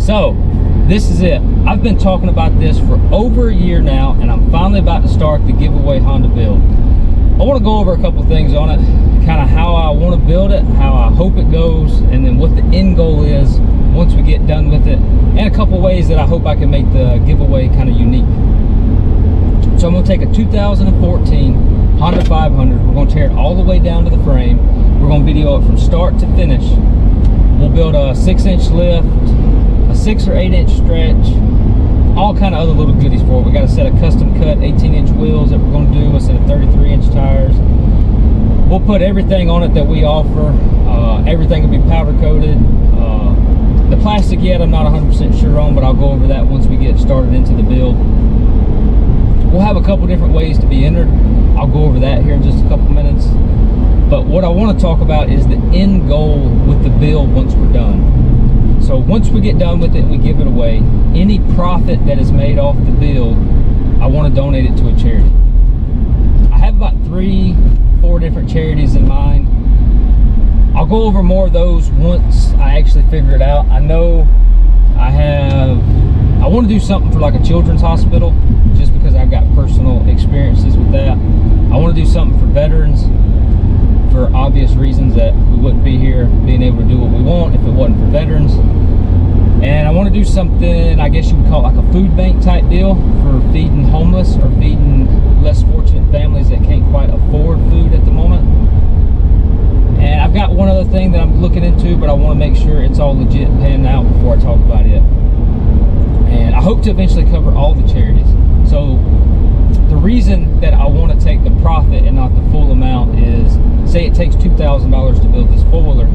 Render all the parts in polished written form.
So this is it. I've been talking about this for over a year now, and I'm finally about to start the giveaway Honda build. I want to go over a couple things on it, kind of how I want to build it, how I hope it goes, and then what the end goal is once we get done with it, and a couple ways that I hope I can make the giveaway kind of unique. So I'm going to take a 2014 Honda 500. We're going to tear it all the way down to the frame. We're going to video it from start to finish. We'll build a 6-inch lift, a 6 or 8-inch stretch, all kind of other little goodies for it. We got a set of custom cut 18-inch wheels that we're going to do, a set of 33-inch tires. We'll put everything on it that we offer. Everything will be powder coated. The plastic yet I'm not 100% sure on, but I'll go over that once we get started into the build. We'll have a couple different ways to be entered. I'll go over that here in just a couple minutes. But what I want to talk about is the end goal with the build once we're done. So once we get done with it and we give it away, any profit that is made off the build, I want to donate it to a charity. I have about 3-4 different charities in mind. I'll go over more of those once I actually figure it out. I know I want to do something for like a children's hospital, just because I've got personal experiences with that. I want to do something for veterans, for obvious reasons that we wouldn't be here being able to do what we want if it wasn't for veterans. And I want to do something, I guess you would call it like a food bank type deal for feeding homeless or feeding less fortunate families that can't quite afford food at the moment. And I've got one other thing that I'm looking into, but I want to make sure it's all legit and panning out before I talk about it. And I hope to eventually cover all the charities. So the reason that I want to take the profit and not the full amount is, say it takes $2,000 to build this four-wheeler.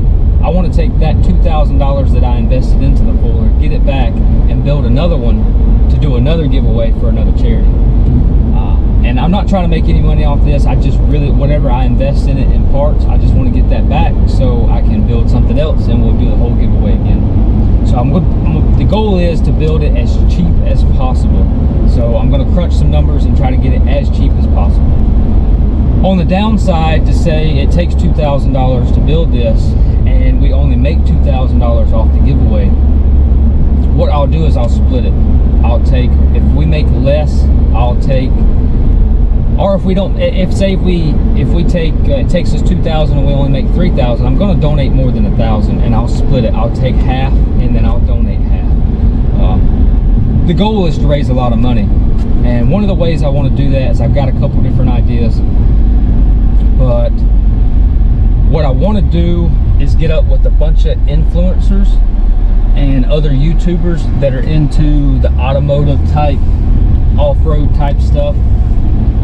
I want to take that $2,000 that I invested into the four-wheeler, get it back, and build another one to do another giveaway for another charity. And I'm not trying to make any money off this. I just really, whatever I invest in it in parts, I just want to get that back so I can build something else, and we'll do the whole giveaway again. So the goal is to build it as cheap as possible. So I'm going to crunch some numbers and try to get it as cheap as possible. On the downside, to say it takes $2,000 to build this and we only make $2,000 off the giveaway, what I'll do is I'll split it. I'll take, if we make less, I'll take, or if we don't, if we take, it takes us $2,000 and we only make $3,000, I'm going to donate more than $1,000, and I'll split it. I'll take half and then I'll donate half. The goal is to raise a lot of money, and one of the ways I want to do that is I've got a couple different ideas. But what I want to do is get up with a bunch of influencers and other YouTubers that are into the automotive type, off-road type stuff,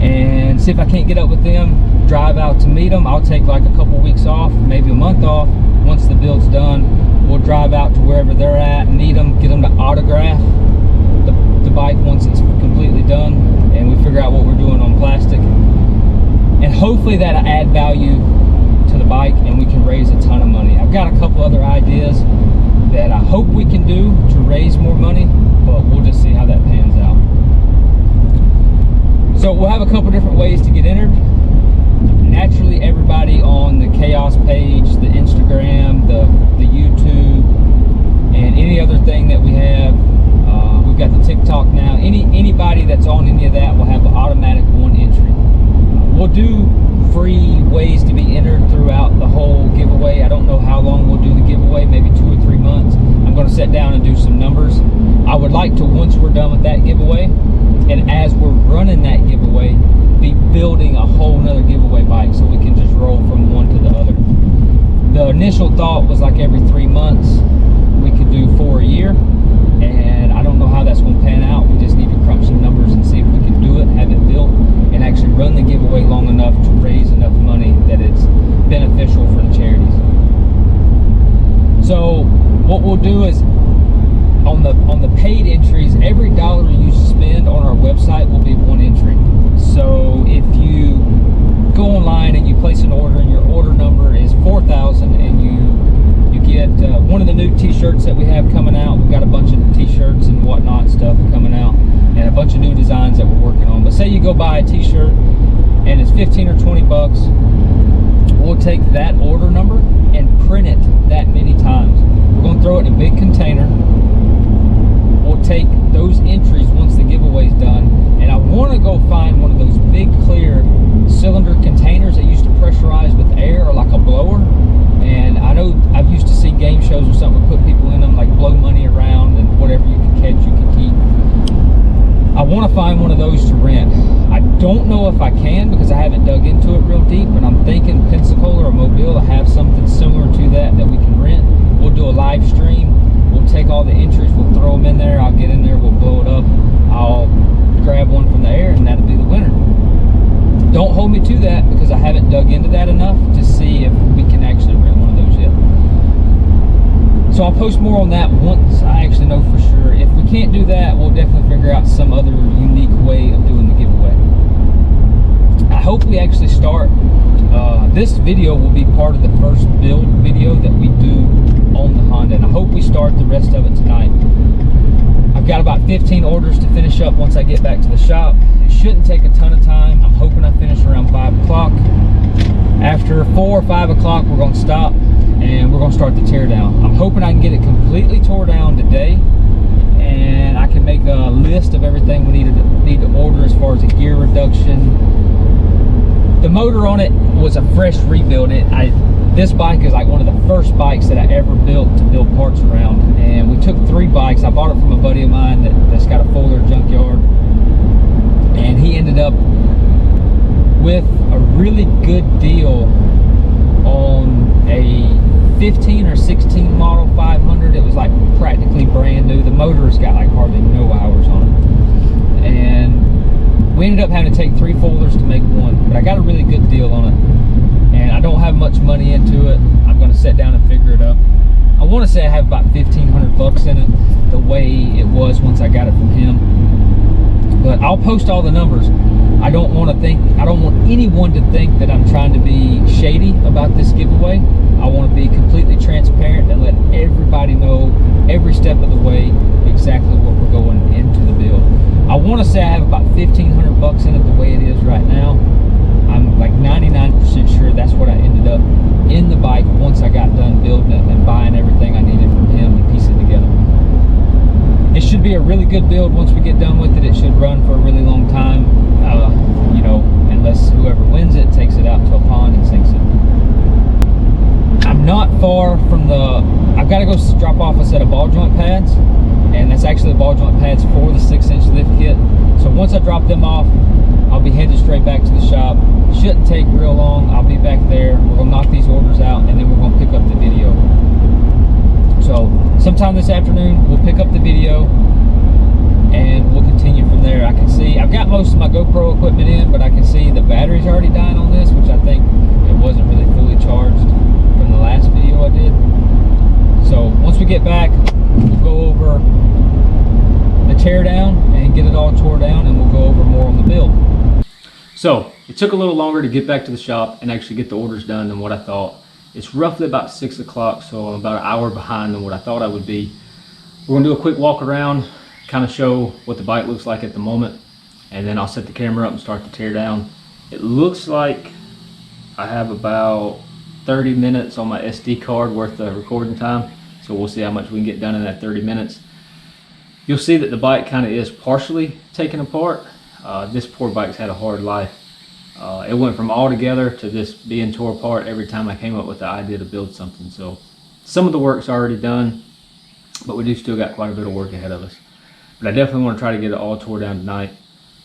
and see if I can't get up with them, drive out to meet them. I'll take like a couple weeks off, maybe a month off. Once the build's done, we'll drive out to wherever they're at, meet them, get them to autograph the bike once it's completely done, and we figure out what we're doing on plastic. And hopefully that'll add value to the bike and we can raise a ton of money. I've got a couple other ideas that I hope we can do to raise more money, but we'll just see how that pans out. So we'll have a couple different ways to get entered. Naturally, everybody on the Chaos page, the Instagram, the YouTube, and any other thing that we have, we've got the TikTok now. Anybody that's on any of that will have an automatic one entry. We'll do free ways to be entered throughout the whole giveaway. I don't know how long we'll do the giveaway, maybe 2 or 3 months. I'm going to sit down and do some numbers. I would like to, once we're done with that giveaway, and as we're running that giveaway, be building a whole nother giveaway bike so we can just roll from one to the other. The initial thought was like every 3 months we could do 4 a year, and I don't know how that's going to pan out. We just need to crunch some numbers and see if we can do it, have it built, and actually run the giveaway long enough to raise enough money that it's beneficial for the charities. So what we'll do is on the paid entries, every dollar you spend on our website will be one entry. So if you go online and you place an order and your order number is 4,000 and you get one of the new t-shirts that we have coming out. We've got a bunch of t-shirts and whatnot stuff coming out, and a bunch of new designs that we're working on. But say you go buy a t-shirt and it's 15 or 20 bucks, we'll take that order number and print it that many times. We're going to throw it in a big container, want to go find one of those big clear cylinder containers that used to pressurize with air, or like a blower. And I know I've used to see game shows or something would put people in them, like blow money around, and whatever you can catch, you can keep. I want to find one of those to rent. I don't know if I can because I haven't dug into it real deep, but I'm thinking Pensacola or Mobile have something similar to that we can rent. We'll do a live stream. We'll take all the entries, we'll throw them in there. I'll get in there, we'll blow it up. I'll grab one from the air, and that'll be the winner. Don't hold me to that because I haven't dug into that enough to see if we can actually rent one of those yet. So I'll post more on that once I actually know for sure. If we can't do that, we'll definitely figure out some other unique way of doing the giveaway. I hope we actually start. This video will be part of the first build video that we do on the Honda, and I hope we start the rest of it tonight. I've got about 15 orders to finish up once I get back to the shop. It shouldn't take a ton of time. I'm hoping I finish around 5 o'clock. After 4 or 5 o'clock, we're going to stop and we're going to start the teardown. I'm hoping I can get it completely tore down today, and I can make a list of everything we need to order as far as a gear reduction. The motor on it was a fresh rebuild. This bike is like one of the first bikes that I ever built to build parts around, and we took 3 bikes. I bought it from a buddy of mine that's got a Fuller junkyard, and he ended up with a really good deal on a 15 or 16 model 500. It was like practically brand new. The motor's got like hardly no hours on it, and we ended up having to take 3 folders to make one, but I got a really good deal on it, and I don't have much money into it. I'm going to sit down and figure it up. I want to say I have about 1,500 bucks in it, the way it was once I got it from him. But I'll post all the numbers. I don't want anyone to think that I'm trying to be shady about this giveaway. I want to be completely transparent and let everybody know every step of the way exactly what we're going into the build. I want to say I have about 1,500 bucks in it the way it is right now. I'm like 99% sure that's what I ended up in the bike once I got done building it and buying everything I needed from him to piece it together. It should be a really good build once we get done with it. It should run for a really long time, you know, unless whoever wins it takes it out to a pond and sinks it. I'm not far from I've got to go drop off a set of ball joint pads, and that's actually the ball joint pads for the 6-inch lift kit. So once I drop them off, I'll be headed straight back to the shop. Shouldn't take real long. I'll be back there. We're going to knock these orders out, and then we're going to pick up the video. So sometime this afternoon, we'll pick up the video, and we'll continue from there. I can see, I've got most of my GoPro equipment in, but I can see the battery's already dying on this, which I think it wasn't really fully charged from the last video I did. So once we get back, we'll go over the teardown and get it all tore down, and we'll go over more on the build. So it took a little longer to get back to the shop and actually get the orders done than what I thought. It's roughly about 6 o'clock, so I'm about an hour behind than what I thought I would be. We're gonna do a quick walk around, kind of show what the bike looks like at the moment, and then I'll set the camera up and start the teardown. It looks like I have about 30 minutes on my SD card worth of recording time, so we'll see how much we can get done in that 30 minutes. You'll see that the bike kind of is partially taken apart. This poor bike's had a hard life. It went from all together to just being tore apart every time I came up with the idea to build something. So some of the work's already done, but we do still got quite a bit of work ahead of us. But I definitely want to try to get it all tore down tonight.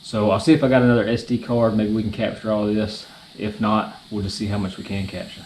So I'll see if I got another SD card. Maybe we can capture all of this. If not, we'll just see how much we can capture.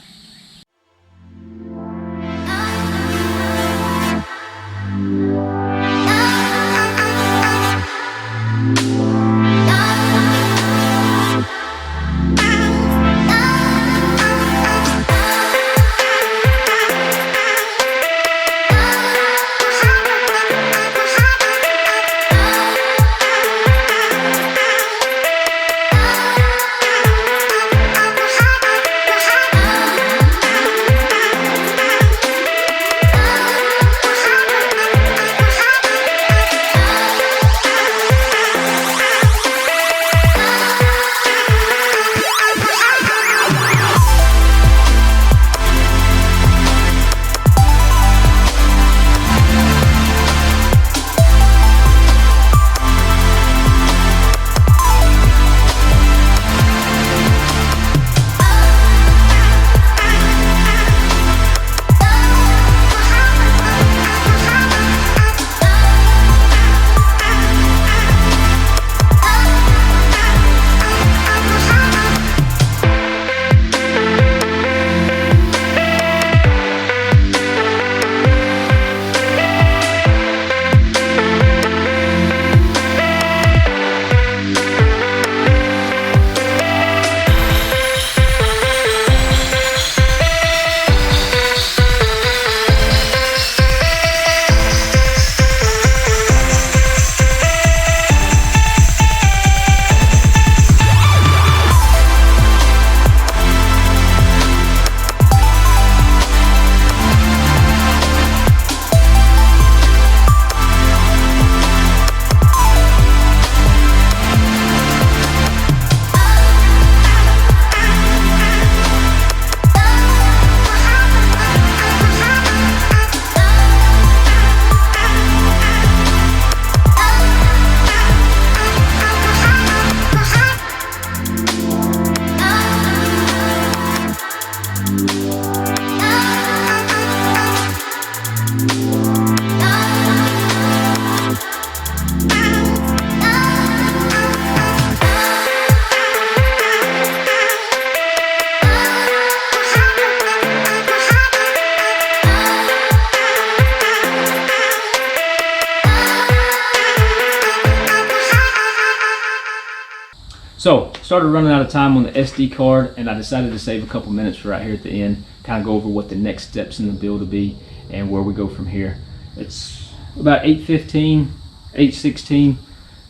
So, started running out of time on the SD card, and I decided to save a couple minutes for right here at the end, kind of go over what the next steps in the build will be and where we go from here. It's about 8:15, 8:16,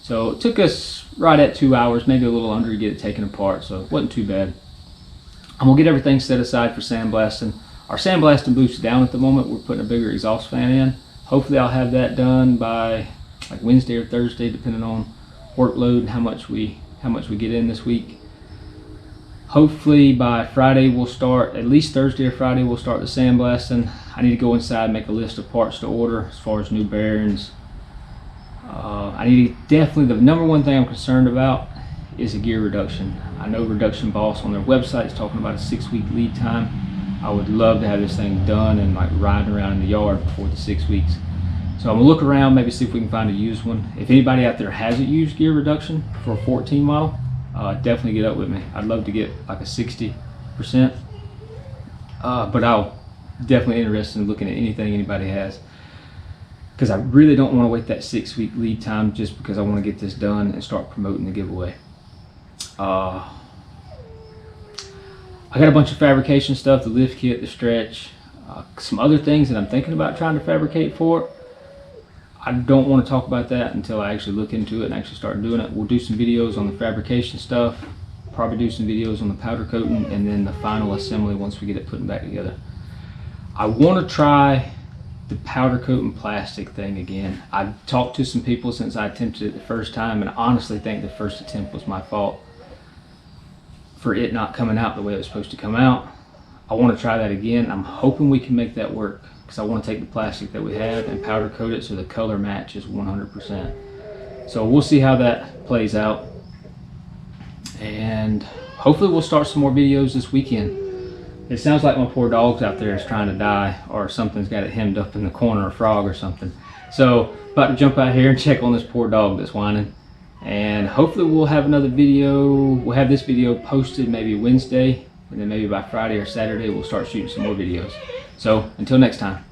so it took us right at 2 hours, maybe a little under, to get it taken apart, so it wasn't too bad. I'm gonna get everything set aside for sandblasting. Our sandblasting boot's down at the moment. We're putting a bigger exhaust fan in. Hopefully I'll have that done by like Wednesday or Thursday, depending on workload and how much we get in this week. Hopefully by Friday we'll start, at least Thursday or Friday we'll start the sandblasting. I need to go inside and make a list of parts to order as far as new bearings. I need to definitely, the number one thing I'm concerned about is a gear reduction. I know Reduction Boss on their website is talking about a 6-week lead time. I would love to have this thing done and like riding around in the yard before the 6 weeks. So I'm gonna look around, maybe see if we can find a used one. If anybody out there has a used gear reduction for a 14 model, definitely get up with me. I'd love to get like a 60%, but I'll definitely interested in looking at anything anybody has, because I really don't want to wait that 6-week lead time just because I want to get this done and start promoting the giveaway. I got a bunch of fabrication stuff, the lift kit, the stretch, some other things that I'm thinking about trying to fabricate for it. I don't want to talk about that until I actually look into it and actually start doing it. We'll do some videos on the fabrication stuff, probably do some videos on the powder coating, and then the final assembly once we get it put back together. I want to try the powder coating plastic thing again. I've talked to some people since I attempted it the first time, and I honestly think the first attempt was my fault for it not coming out the way it was supposed to come out. I want to try that again. I'm hoping we can make that work, because I want to take the plastic that we have and powder coat it so the color match is 100%. So we'll see how that plays out, and hopefully we'll start some more videos this weekend. It sounds like my poor dog's out there is trying to die, or something's got it hemmed up in the corner, a frog or something. So about to jump out here and check on this poor dog that's whining, and hopefully we'll have another video. We'll have this video posted maybe Wednesday, and then maybe by Friday or Saturday we'll start shooting some more videos. So until next time.